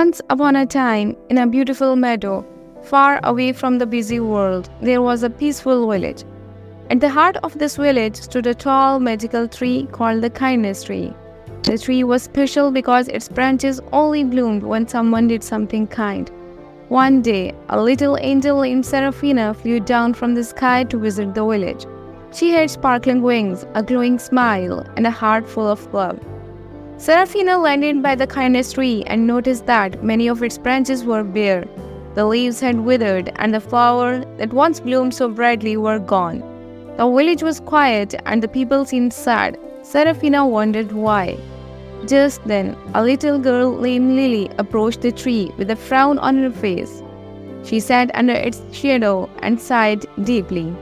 Once upon a time, in a beautiful meadow, far away from the busy world, there was a peaceful village. At the heart of this village stood a tall, magical tree called the kindness tree. The tree was special because its branches only bloomed when someone did something kind. One day, a little angel named Seraphina flew down from the sky to visit the village. She had sparkling wings, a glowing smile, and a heart full of love. Seraphina landed by the kindness tree and noticed that many of its branches were bare. The leaves had withered, and the flowers that once bloomed so brightly were gone. The village was quiet, and the people seemed sad. Seraphina wondered why. Just then, a little girl named Lily approached the tree with a frown on her face. She sat under its shadow and sighed deeply.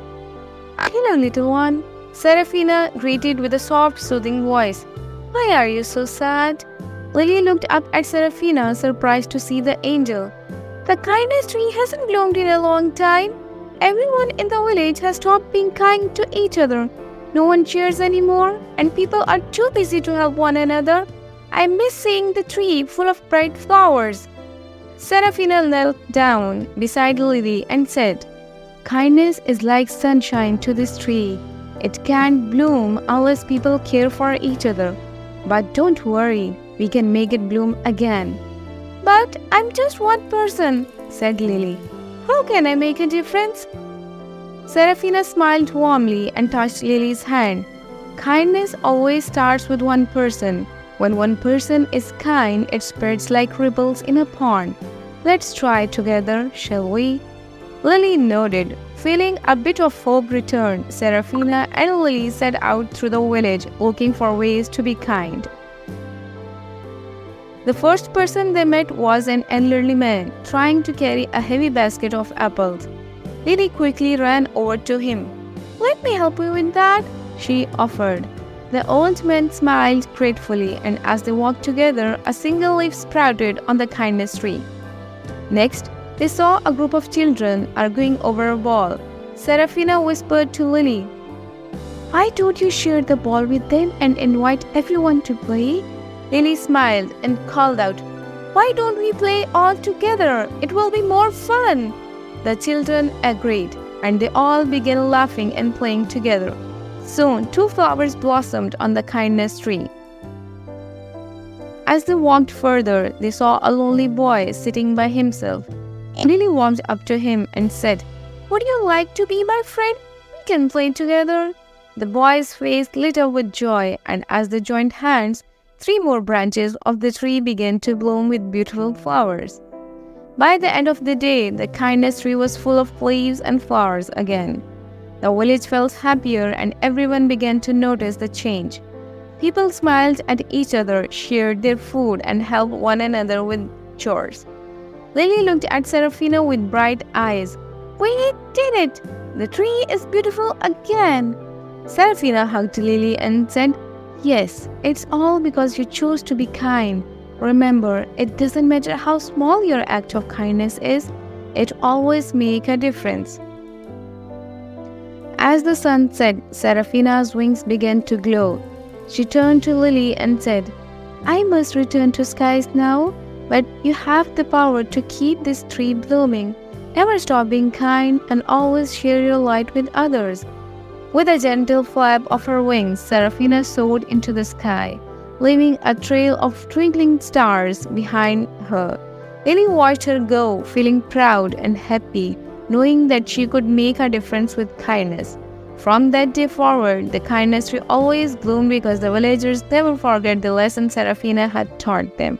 "Hello, little one," Seraphina greeted with a soft, soothing voice. "Why are you so sad?" Lily looked up at Seraphina, surprised to see the angel. "The kindness tree hasn't bloomed in a long time. Everyone in the village has stopped being kind to each other. No one cheers anymore, and people are too busy to help one another. I miss seeing the tree full of bright flowers." Seraphina knelt down beside Lily and said, "Kindness is like sunshine to this tree. It can't bloom unless people care for each other. But don't worry, we can make it bloom again." "But I'm just one person," said Lily. "How can I make a difference?" Seraphina smiled warmly and touched Lily's hand. "Kindness always starts with one person. When one person is kind, it spreads like ripples in a pond. Let's try together, shall we?" Lily nodded. Feeling a bit of hope returned, Seraphina and Lily set out through the village looking for ways to be kind. The first person they met was an elderly man trying to carry a heavy basket of apples. Lily quickly ran over to him. "Let me help you with that," she offered. The old man smiled gratefully, and as they walked together, a single leaf sprouted on the kindness tree. Next, they saw a group of children arguing over a ball. Seraphina whispered to Lily, "Why don't you share the ball with them and invite everyone to play?" Lily smiled and called out, "Why don't we play all together? It will be more fun." The children agreed, and they all began laughing and playing together. Soon, 2 flowers blossomed on the kindness tree. As they walked further, they saw a lonely boy sitting by himself. Lily walked up to him and said, "Would you like to be my friend? We can play together." The boy's face lit up with joy, and as they joined hands, 3 more branches of the tree began to bloom with beautiful flowers. By the end of the day, the kindness tree was full of leaves and flowers again. The village felt happier, and everyone began to notice the change. People smiled at each other, shared their food, and helped one another with chores. Lily looked at Seraphina with bright eyes. "We did it! The tree is beautiful again!" Seraphina hugged Lily and said, "Yes, it's all because you chose to be kind. Remember, it doesn't matter how small your act of kindness is, it always makes a difference." As the sun set, Seraphina's wings began to glow. She turned to Lily and said, "I must return to skies now, but you have the power to keep this tree blooming. Never stop being kind and always share your light with others." With a gentle flap of her wings, Seraphina soared into the sky, leaving a trail of twinkling stars behind her. Lily watched her go, feeling proud and happy, knowing that she could make a difference with kindness. From that day forward, the kindness tree always bloomed because the villagers never forgot the lesson Seraphina had taught them.